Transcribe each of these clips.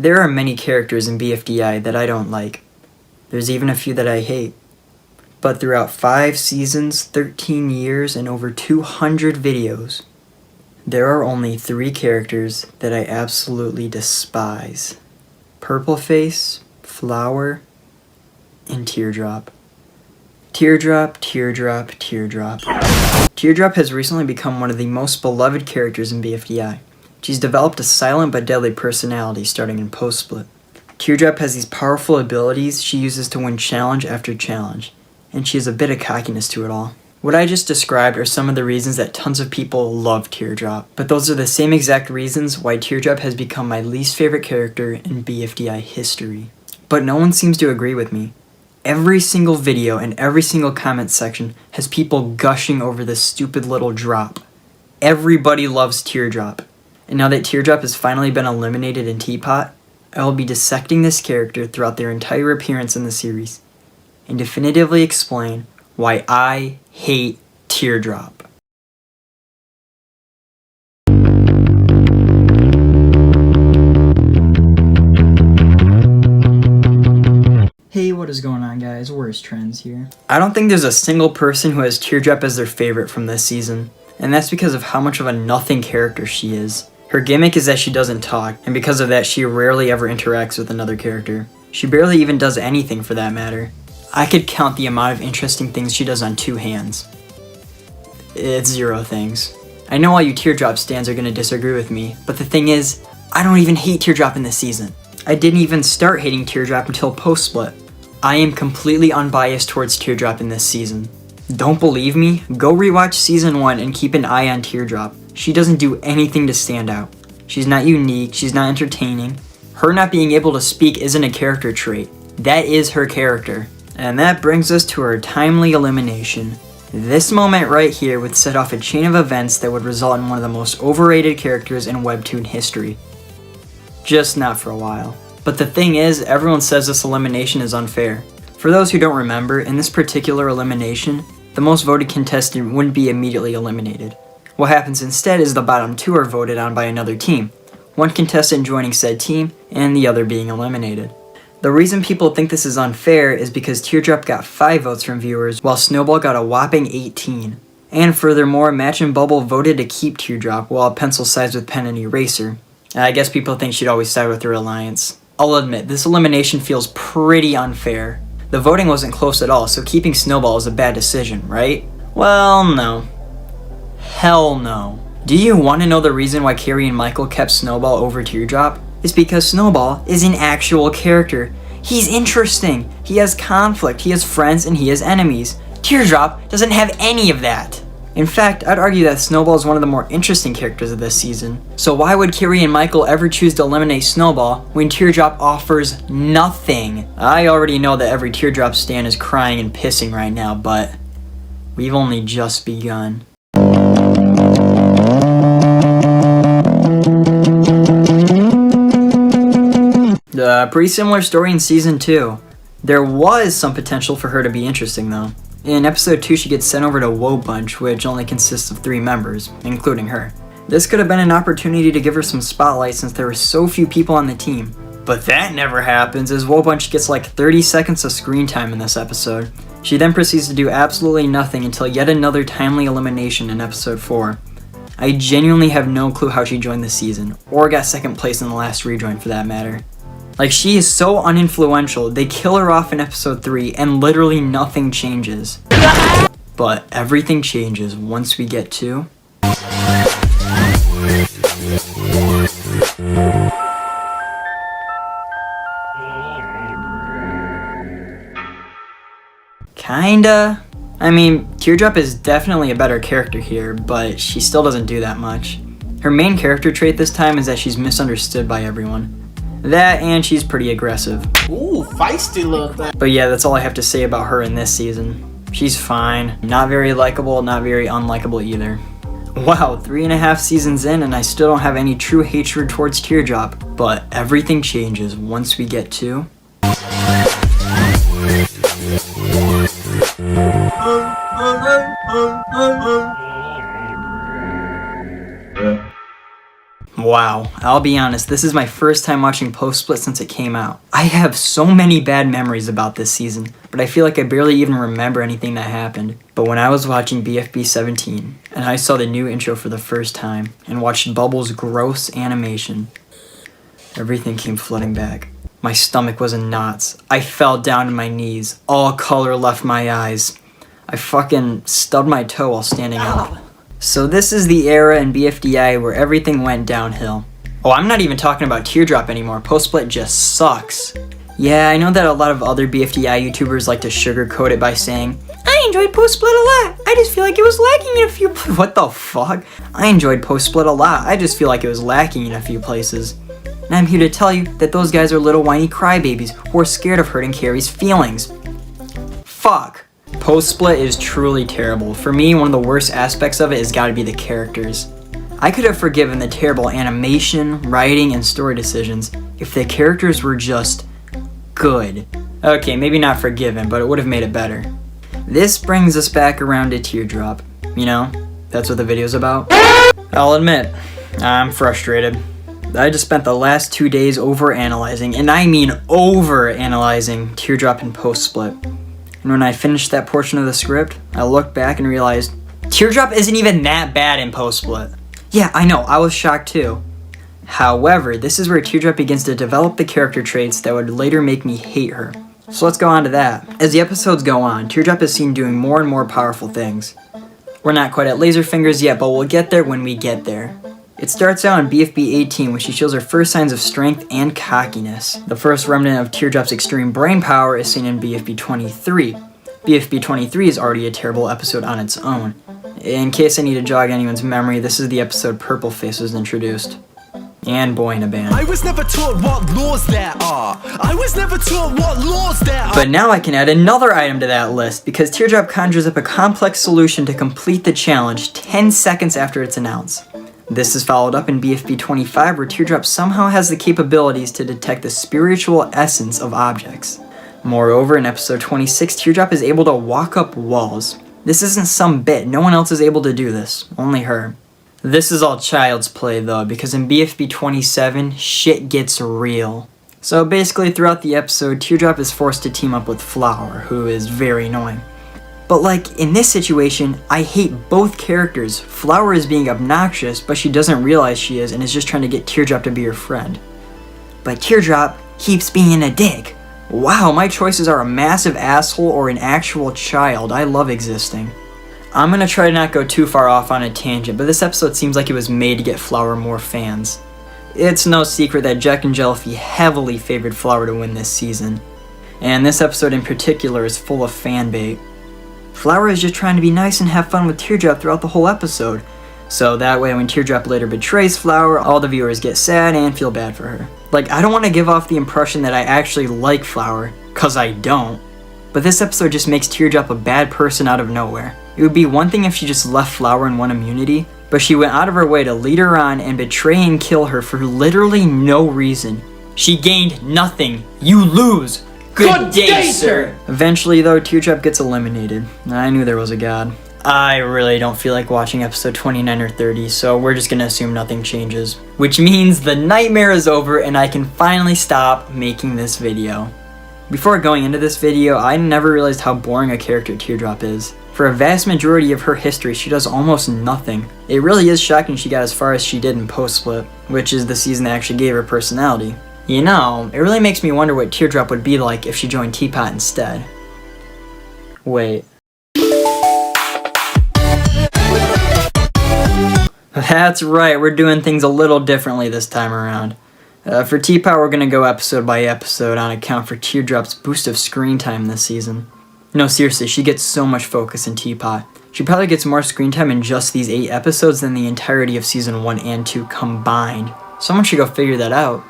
There are many characters in BFDI that I don't like. There's even a few that I hate. But throughout 5 seasons, 13 years, and over 200 videos, there are only 3 characters that I absolutely despise. Purpleface, Flower, and Teardrop. Teardrop, Teardrop, Teardrop. Teardrop has recently become one of the most beloved characters in BFDI. She's developed a silent but deadly personality starting in post-split. Teardrop has these powerful abilities she uses to win challenge after challenge, and she has a bit of cockiness to it all. What I just described are some of the reasons that tons of people love Teardrop, but those are the same exact reasons why Teardrop has become my least favorite character in BFDI history. But no one seems to agree with me. Every single video and every single comment section has people gushing over this stupid little drop. Everybody loves Teardrop. And now that Teardrop has finally been eliminated in Teapot, I will be dissecting this character throughout their entire appearance in the series, and definitively explain why I hate Teardrop. Hey, what is going on, guys? Where's Trends here? I don't think there's a single person who has Teardrop as their favorite from this season, and that's because of how much of a nothing character she is. Her gimmick is that she doesn't talk, and because of that she rarely ever interacts with another character. She barely even does anything for that matter. I could count the amount of interesting things she does on 2 hands. It's 0 things. I know all you Teardrop stans are gonna disagree with me, but the thing is, I don't even hate Teardrop in this season. I didn't even start hating Teardrop until post-split. I am completely unbiased towards Teardrop in this season. Don't believe me? Go rewatch season 1 and keep an eye on Teardrop. She doesn't do anything to stand out. She's not unique, she's not entertaining. Her not being able to speak isn't a character trait. That is her character. And that brings us to her timely elimination. This moment right here would set off a chain of events that would result in one of the most overrated characters in Webtoon history. Just not for a while. But the thing is, everyone says this elimination is unfair. For those who don't remember, in this particular elimination, the most voted contestant wouldn't be immediately eliminated. What happens instead is the bottom 2 are voted on by another team, one contestant joining said team, and the other being eliminated. The reason people think this is unfair is because Teardrop got 5 votes from viewers, while Snowball got a whopping 18. And furthermore, Match and Bubble voted to keep Teardrop, while Pencil sides with Pen and Eraser. I guess people think she'd always side with her alliance. I'll admit, this elimination feels pretty unfair. The voting wasn't close at all, so keeping Snowball is a bad decision, right? Well, no. Hell no. Do you want to know the reason why Carrie and Michael kept Snowball over Teardrop? It's because Snowball is an actual character. He's interesting, he has conflict, he has friends, and he has enemies. Teardrop doesn't have any of that. In fact, I'd argue that Snowball is one of the more interesting characters of this season. So why would Carrie and Michael ever choose to eliminate Snowball when Teardrop offers nothing? I already know that every Teardrop stan is crying and pissing right now, but we've only just begun. Pretty similar story in season 2. There was some potential for her to be interesting though. In episode 2 she gets sent over to Woe Bunch, which only consists of 3 members, including her. This could have been an opportunity to give her some spotlight since there were so few people on the team. But that never happens, as Woe Bunch gets like 30 seconds of screen time in this episode. She then proceeds to do absolutely nothing until yet another timely elimination in episode 4. I genuinely have no clue how she joined the season, or got second place in the last rejoin for that matter. Like, she is so uninfluential, they kill her off in episode 3 and literally nothing changes. But everything changes once we get to... Kinda. I mean, Teardrop is definitely a better character here, but she still doesn't do that much. Her main character trait this time is that she's misunderstood by everyone. That, and she's pretty aggressive. Ooh, feisty little thing. But yeah, that's all I have to say about her in this season. She's fine. Not very likable, not very unlikable either. Wow, 3.5 seasons in and I still don't have any true hatred towards Teardrop. But everything changes once we get to... Wow, I'll be honest, this is my first time watching Post-Split since it came out. I have so many bad memories about this season, but I feel like I barely even remember anything that happened. But when I was watching BFB 17, and I saw the new intro for the first time, and watched Bubble's gross animation, everything came flooding back. My stomach was in knots. I fell down to my knees. All color left my eyes. I fucking stubbed my toe while standing up. So this is the era in BFDI where everything went downhill. Oh, I'm not even talking about Teardrop anymore. Post-Split just sucks. Yeah, I know that a lot of other BFDI YouTubers like to sugarcoat it by saying, I enjoyed Post-Split a lot. I just feel like it was lacking in a few What the fuck? I enjoyed Post-Split a lot. I just feel like it was lacking in a few places. And I'm here to tell you that those guys are little whiny crybabies who are scared of hurting Carrie's feelings. Fuck. Post-Split is truly terrible. For me, one of the worst aspects of it has got to be the characters. I could have forgiven the terrible animation, writing, and story decisions if the characters were just good. Okay, maybe not forgiven, but it would have made it better. This brings us back around to Teardrop. You know, that's what the video's about. I'll admit, I'm frustrated. I just spent the last 2 days overanalyzing, and I mean overanalyzing, Teardrop and Post-Split. And when I finished that portion of the script, I looked back and realized, Teardrop isn't even that bad in Post-Split. Yeah, I know, I was shocked too. However, this is where Teardrop begins to develop the character traits that would later make me hate her. So let's go on to that. As the episodes go on, Teardrop is seen doing more and more powerful things. We're not quite at laser fingers yet, but we'll get there when we get there. It starts out in BFB 18 when she shows her first signs of strength and cockiness. The first remnant of Teardrop's extreme brain power is seen in BFB 23. BFB 23 is already a terrible episode on its own. In case I need to jog anyone's memory, this is the episode Purple Face was introduced. And Boy in a Band. I was never taught what laws there are. I was never taught what laws there are. But now I can add another item to that list because Teardrop conjures up a complex solution to complete the challenge 10 seconds after it's announced. This is followed up in BFB 25 where Teardrop somehow has the capabilities to detect the spiritual essence of objects. Moreover, in episode 26, Teardrop is able to walk up walls. This isn't some bit, no one else is able to do this, only her. This is all child's play though, because in BFB 27, shit gets real. So basically throughout the episode, Teardrop is forced to team up with Flower, who is very annoying. But like, in this situation, I hate both characters. Flower is being obnoxious, but she doesn't realize she is and is just trying to get Teardrop to be her friend. But Teardrop keeps being a dick. Wow, my choices are a massive asshole or an actual child. I love existing. I'm gonna try to not go too far off on a tangent, but this episode seems like it was made to get Flower more fans. It's no secret that Jack and Jellyfy heavily favored Flower to win this season. And this episode in particular is full of fan bait. Flower is just trying to be nice and have fun with Teardrop throughout the whole episode. So that way when Teardrop later betrays Flower, all the viewers get sad and feel bad for her. Like, I don't want to give off the impression that I actually like Flower, cause I don't. But this episode just makes Teardrop a bad person out of nowhere. It would be one thing if she just left Flower and won immunity, but she went out of her way to lead her on and betray and kill her for literally no reason. She gained nothing. You lose. Good day, sir. Eventually, though, Teardrop gets eliminated. I knew there was a god. I really don't feel like watching episode 29 or 30, so we're just gonna assume nothing changes. Which means the nightmare is over and I can finally stop making this video. Before going into this video, I never realized how boring a character Teardrop is. For a vast majority of her history, she does almost nothing. It really is shocking she got as far as she did in Post-Split, which is the season that actually gave her personality. You know, it really makes me wonder what Teardrop would be like if she joined Teapot instead. Wait. That's right, we're doing things a little differently this time around. For Teapot, we're gonna go episode by episode on account for Teardrop's boost of screen time this season. No, seriously, she gets so much focus in Teapot. She probably gets more screen time in just these 8 episodes than the entirety of season 1 and 2 combined. Someone should go figure that out.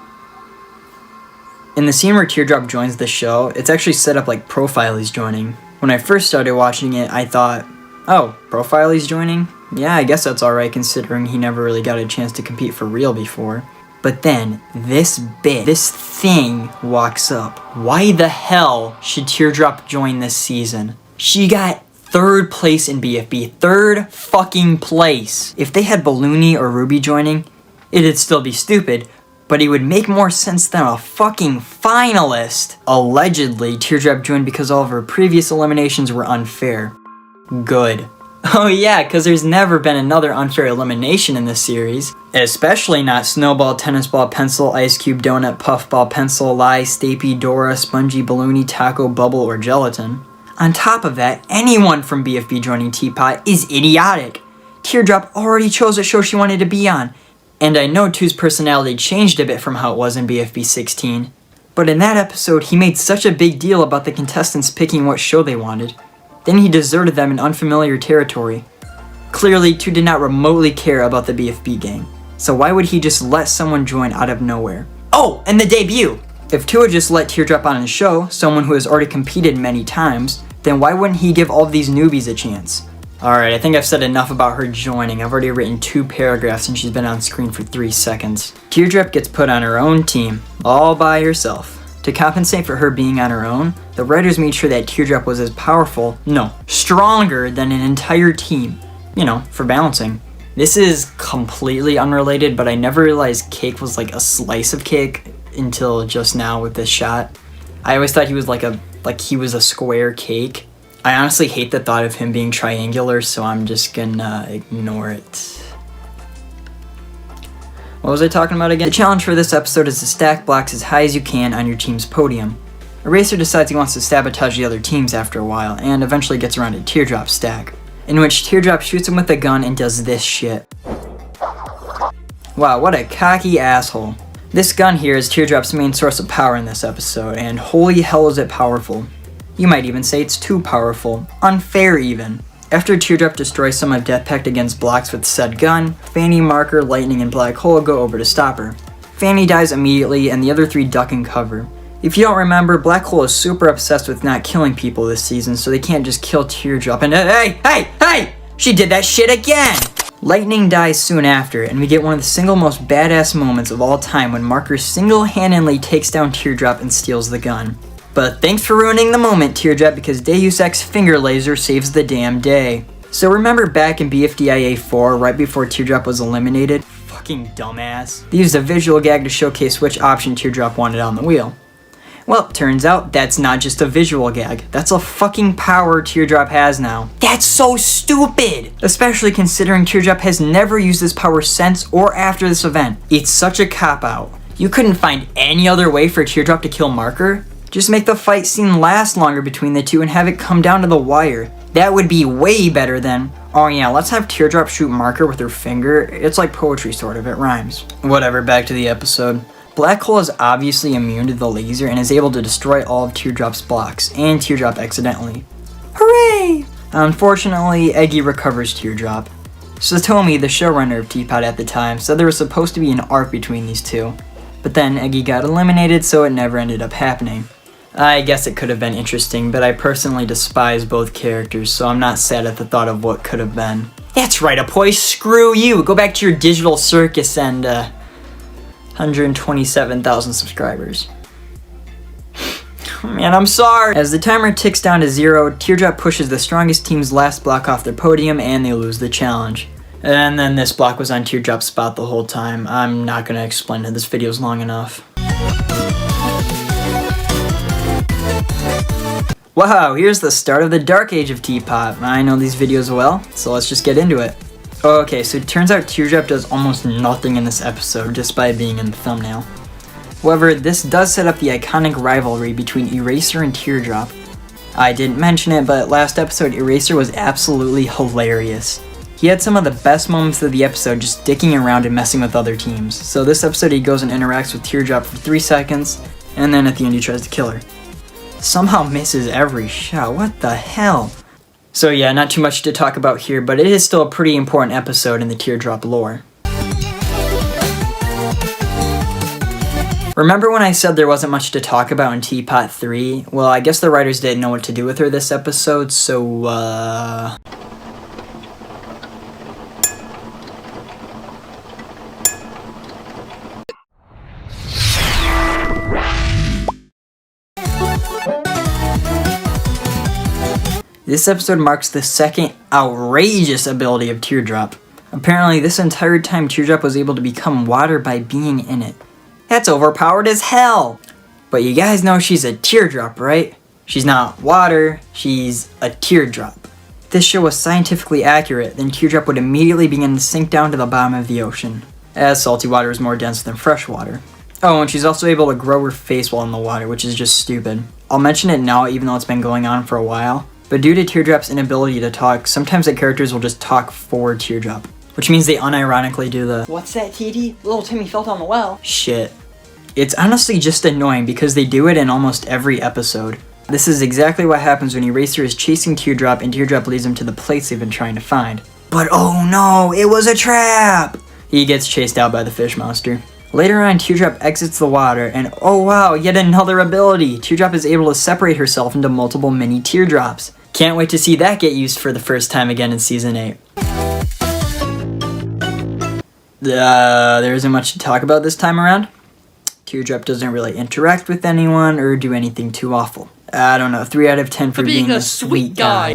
In the scene where Teardrop joins the show, it's actually set up like Profile's joining. When I first started watching it, I thought, oh, Profile's joining? Yeah, I guess that's alright considering he never really got a chance to compete for real before. But then, this thing walks up. Why the hell should Teardrop join this season? She got 3rd place in BFB. 3rd fucking place. If they had Balloony or Ruby joining, It'd still be stupid, but he would make more sense than a fucking finalist. Allegedly, Teardrop joined because all of her previous eliminations were unfair. Good. Oh yeah, because there's never been another unfair elimination in this series. Especially not Snowball, Tennis Ball, Pencil, Ice Cube, Donut, Puffball, Pencil, Lie, Stapy, Dora, Spongy, Balloony, Taco, Bubble, or Gelatin. On top of that, anyone from BFB joining Teapot is idiotic. Teardrop already chose a show she wanted to be on. And I know 2's personality changed a bit from how it was in BFB 16. But in that episode, he made such a big deal about the contestants picking what show they wanted. Then he deserted them in unfamiliar territory. Clearly, 2 did not remotely care about the BFB gang. So why would he just let someone join out of nowhere? Oh, and the debut! If 2 had just let Teardrop on his show, someone who has already competed many times, then why wouldn't he give all of these newbies a chance? Alright, I think I've said enough about her joining. I've already written 2 paragraphs and she's been on screen for 3 seconds. Teardrop gets put on her own team, all by herself. To compensate for her being on her own, the writers made sure that Teardrop was as powerful, no, stronger than an entire team. You know, for balancing. This is completely unrelated, but I never realized cake was like a slice of cake until just now with this shot. I always thought he was like he was a square cake. I honestly hate the thought of him being triangular, so I'm just gonna ignore it. What was I talking about again? The challenge for this episode is to stack blocks as high as you can on your team's podium. Eraser decides he wants to sabotage the other teams after a while, and eventually gets around to Teardrop's stack, in which Teardrop shoots him with a gun and does this shit. Wow, what a cocky asshole. This gun here is Teardrop's main source of power in this episode, and holy hell is it powerful. You might even say it's too powerful. Unfair even. After Teardrop destroys some of Death Pact against blocks with said gun, Fanny, Marker, Lightning, and Black Hole go over to stop her. Fanny dies immediately and the other 3 duck and cover. If you don't remember, Black Hole is super obsessed with not killing people this season, so they can't just kill Teardrop and hey! She did that shit again! Lightning dies soon after, and we get one of the single most badass moments of all time when Marker single-handedly takes down Teardrop and steals the gun. But thanks for ruining the moment, Teardrop, because Deus Ex Finger Laser saves the damn day. So remember back in BFDIA 4, right before Teardrop was eliminated? Fucking dumbass. They used a visual gag to showcase which option Teardrop wanted on the wheel. Well, turns out that's not just a visual gag. That's a fucking power Teardrop has now. That's so stupid! Especially considering Teardrop has never used this power since or after this event. It's such a cop-out. You couldn't find any other way for Teardrop to kill Marker? Just make the fight scene last longer between the 2 and have it come down to the wire. That would be way better than, oh yeah, let's have Teardrop shoot Marker with her finger. It's like poetry sort of, it rhymes. Whatever, back to the episode. Black Hole is obviously immune to the laser and is able to destroy all of Teardrop's blocks, and Teardrop accidentally. Hooray! Unfortunately, Eggy recovers Teardrop. Satomi, the showrunner of Teapot at the time, said there was supposed to be an arc between these 2. But then Eggy got eliminated, so it never ended up happening. I guess it could have been interesting, but I personally despise both characters, so I'm not sad at the thought of what could have been. That's right, Apoy, screw you! Go back to your digital circus and, 127,000 subscribers. Man, I'm sorry! As the timer ticks down to 0, Teardrop pushes the strongest team's last block off their podium, and they lose the challenge. And then this block was on Teardrop's spot the whole time. I'm not gonna explain it, this video's long enough. Wow, here's the start of the dark age of Teapot. I know these videos well, so let's just get into it. Okay, so it turns out Teardrop does almost nothing in this episode just by being in the thumbnail. However, this does set up the iconic rivalry between Eraser and Teardrop. I didn't mention it, but last episode Eraser was absolutely hilarious. He had some of the best moments of the episode just dicking around and messing with other teams. So this episode he goes and interacts with Teardrop for 3 seconds, and then at the end he tries to kill her. Somehow misses every shot, what the hell? So yeah, not too much to talk about here, but it is still a pretty important episode in the Teardrop lore. Remember when I said there wasn't much to talk about in Teapot 3? Well, I guess the writers didn't know what to do with her this episode, so This episode marks the second outrageous ability of Teardrop. Apparently, this entire time Teardrop was able to become water by being in it. That's overpowered as hell! But you guys know she's a teardrop, right? She's not water, she's a teardrop. If this show was scientifically accurate, then Teardrop would immediately begin to sink down to the bottom of the ocean, as salty water is more dense than fresh water. Oh, and she's also able to grow her face while in the water, which is just stupid. I'll mention it now even though it's been going on for a while, but due to Teardrop's inability to talk, sometimes the characters will just talk for Teardrop, which means they unironically do the "What's that, TD? Little Timmy fell down the well." shit. It's honestly just annoying because they do it in almost every episode. This is exactly what happens when Eraser is chasing Teardrop and Teardrop leads him to the place they've been trying to find. But oh no, it was a trap! He gets chased out by the fish monster. Later on, Teardrop exits the water and oh wow, yet another ability! Teardrop is able to separate herself into multiple mini teardrops. Can't wait to see that get used for the first time again in Season 8. There isn't much to talk about this time around. Teardrop doesn't really interact with anyone or do anything too awful. I don't know, 3 out of 10 for being a sweet guy.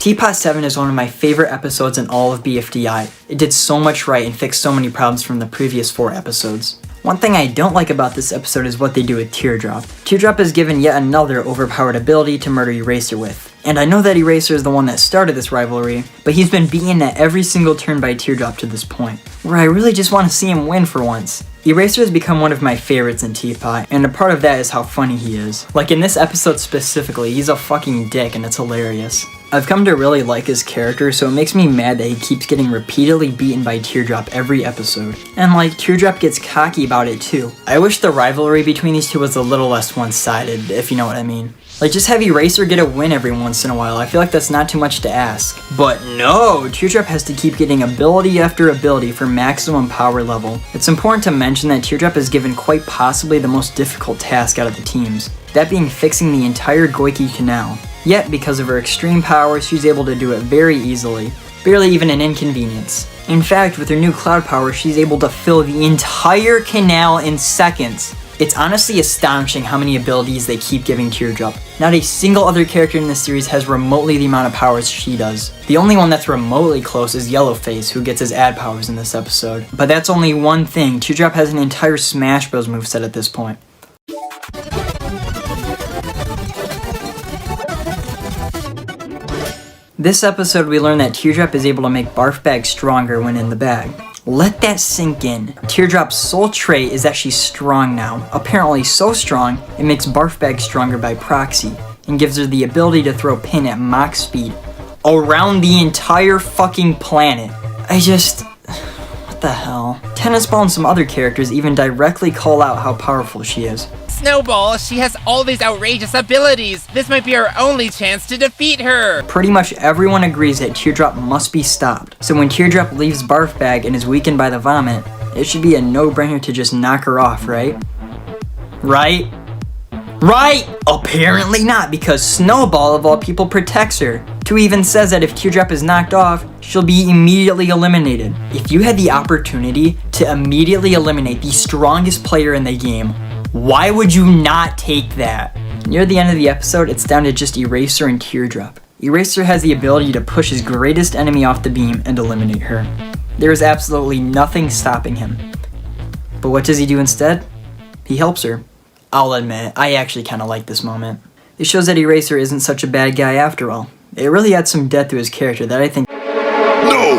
Teapot 7 is one of my favorite episodes in all of BFDI. It did so much right and fixed so many problems from the previous 4 episodes. One thing I don't like about this episode is what they do with Teardrop. Teardrop is given yet another overpowered ability to murder Eraser with. And I know that Eraser is the one that started this rivalry, but he's been beaten at every single turn by Teardrop to this point, where I really just want to see him win for once. Eraser has become one of my favorites in Teapot, and a part of that is how funny he is. Like in this episode specifically, he's a fucking dick and it's hilarious. I've come to really like his character, so it makes me mad that he keeps getting repeatedly beaten by Teardrop every episode. And like, Teardrop gets cocky about it too. I wish the rivalry between these two was a little less one-sided, if you know what I mean. Like, just have Eraser get a win every once in a while. I feel like that's not too much to ask. But no! Teardrop has to keep getting ability after ability for maximum power level. It's important to mention that Teardrop is given quite possibly the most difficult task out of the teams, that being fixing the entire Goiki Canal. Yet, because of her extreme powers, she's able to do it very easily, barely even an inconvenience. In fact, with her new cloud power, she's able to fill the entire canal in seconds. It's honestly astonishing how many abilities they keep giving Teardrop. Not a single other character in this series has remotely the amount of powers she does. The only one that's remotely close is Yellowface, who gets his ad powers in this episode. But that's only one thing. Teardrop has an entire Smash Bros. Moveset at this point. This episode we learn that Teardrop is able to make Barf Bag stronger when in the bag. Let that sink in. Teardrop's soul trait is that she's strong now. Apparently so strong, it makes Barf Bag stronger by proxy, and gives her the ability to throw Pin at Mach speed around the entire fucking planet. What the hell? Tennis Ball and some other characters even directly call out how powerful she is. Snowball, she has all these outrageous abilities. This might be our only chance to defeat her. Pretty much everyone agrees that Teardrop must be stopped. So when Teardrop leaves Barf Bag and is weakened by the vomit, it should be a no-brainer to just knock her off, right? Right? Apparently not, because Snowball of all people protects her. 2 even says that if Teardrop is knocked off, she'll be immediately eliminated. If you had the opportunity to immediately eliminate the strongest player in the game, why would you not take that? Near the end of the episode, it's down to just Eraser and Teardrop. Eraser has the ability to push his greatest enemy off the beam and eliminate her. There is absolutely nothing stopping him. But what does he do instead? He helps her. I'll admit, I actually kind of like this moment. It shows that Eraser isn't such a bad guy after all. It really adds some depth to his character that I think— No!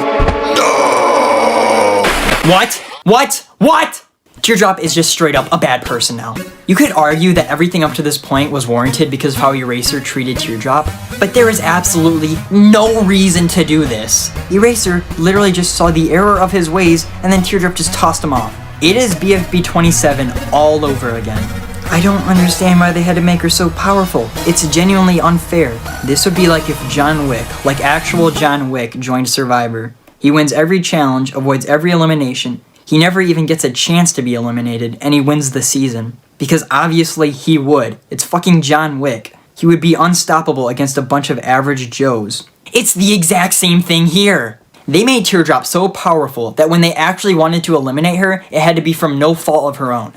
What? Teardrop is just straight up a bad person now. You could argue that everything up to this point was warranted because of how Eraser treated Teardrop, but there is absolutely no reason to do this. Eraser literally just saw the error of his ways and then Teardrop just tossed him off. It is BFB 27 all over again. I don't understand why they had to make her so powerful. It's genuinely unfair. This would be like if John Wick, like actual John Wick, joined Survivor. He wins every challenge, avoids every elimination. He never even gets a chance to be eliminated, and he wins the season. Because obviously he would. It's fucking John Wick. He would be unstoppable against a bunch of average Joes. It's the exact same thing here. They made Teardrop so powerful that when they actually wanted to eliminate her, it had to be from no fault of her own.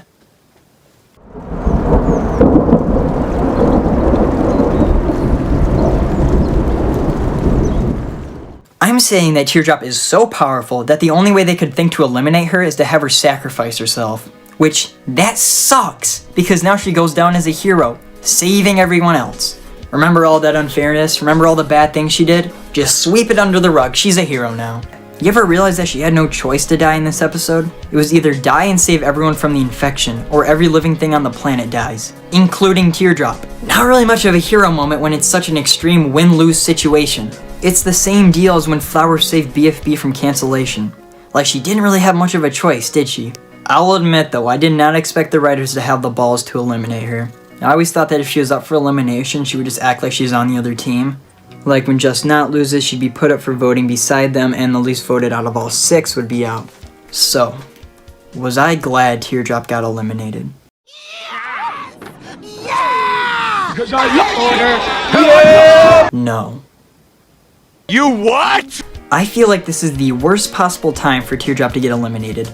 I'm saying that Teardrop is so powerful that the only way they could think to eliminate her is to have her sacrifice herself. Which, that sucks, because now she goes down as a hero, saving everyone else. Remember all that unfairness? Remember all the bad things she did? Just sweep it under the rug, she's a hero now. You ever realize that she had no choice to die in this episode? It was either die and save everyone from the infection, or every living thing on the planet dies, including Teardrop. Not really much of a hero moment when it's such an extreme win-lose situation. It's the same deal as when Flower saved BFB from cancellation. Like, she didn't really have much of a choice, did she? I'll admit though, I did not expect the writers to have the balls to eliminate her. I always thought that if she was up for elimination, she would just act like she's on the other team. Like when Just Not loses, she'd be put up for voting beside them, and the least voted out of all 6 would be out. So, was I glad Teardrop got eliminated? No. You what? I feel like this is the worst possible time for Teardrop to get eliminated.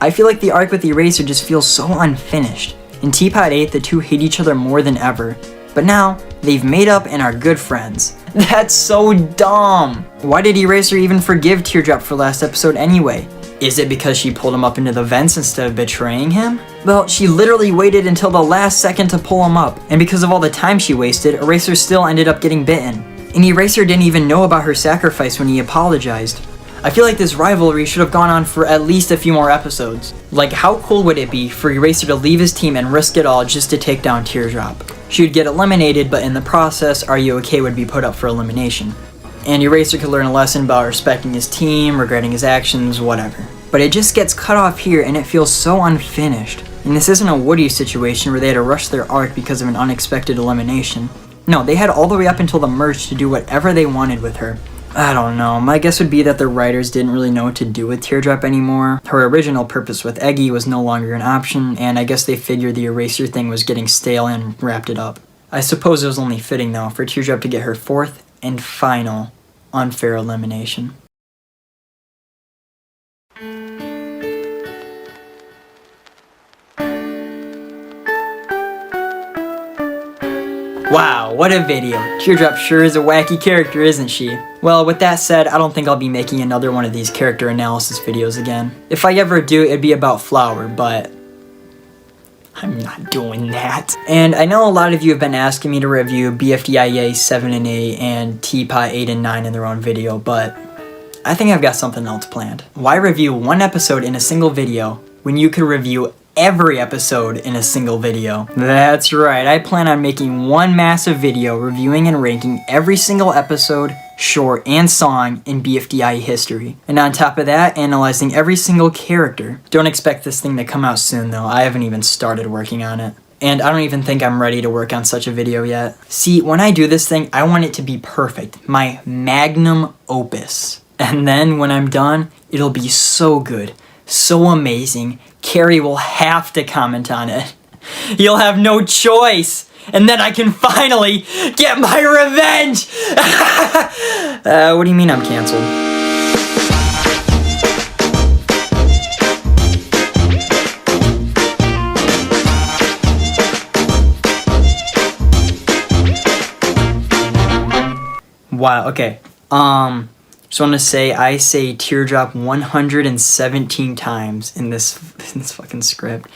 I feel like the arc with Eraser just feels so unfinished. In Teapot 8, the two hate each other more than ever, but now, they've made up and are good friends. That's so dumb! Why did Eraser even forgive Teardrop for last episode anyway? Is it because she pulled him up into the vents instead of betraying him? Well, she literally waited until the last second to pull him up, and because of all the time she wasted, Eraser still ended up getting bitten. And Eraser didn't even know about her sacrifice when he apologized. I feel like this rivalry should have gone on for at least a few more episodes. Like, how cool would it be for Eraser to leave his team and risk it all just to take down Teardrop? She would get eliminated, but in the process, Are You Okay would be put up for elimination. And Eraser could learn a lesson about respecting his team, regretting his actions, whatever. But it just gets cut off here, and it feels so unfinished. And this isn't a Woody situation where they had to rush their arc because of an unexpected elimination. No, they had all the way up until the merge to do whatever they wanted with her. I don't know, my guess would be that the writers didn't really know what to do with Teardrop anymore. Her original purpose with Eggy was no longer an option, and I guess they figured the Eraser thing was getting stale and wrapped it up. I suppose it was only fitting though for Teardrop to get her 4th and final unfair elimination. Wow, what a video. Teardrop sure is a wacky character, isn't she? Well, with that said, I don't think I'll be making another one of these character analysis videos again. If I ever do, it'd be about Flower, but I'm not doing that. And I know a lot of you have been asking me to review BFDIA 7 and 8 and Teapot 8 and 9 in their own video, but I think I've got something else planned. Why review one episode in a single video when you could review every episode in a single video? That's right, I plan on making one massive video reviewing and ranking every single episode, short, and song in BFDI history. And on top of that, analyzing every single character. Don't expect this thing to come out soon though, I haven't even started working on it. And I don't even think I'm ready to work on such a video yet. See, when I do this thing, I want it to be perfect, my magnum opus. And then when I'm done, it'll be so good, so amazing, Carrie will have to comment on it. You'll have no choice. And then I can finally get my revenge! What do you mean I'm canceled? Wow, okay. Just want to say I say Teardrop 117 times in this fucking script.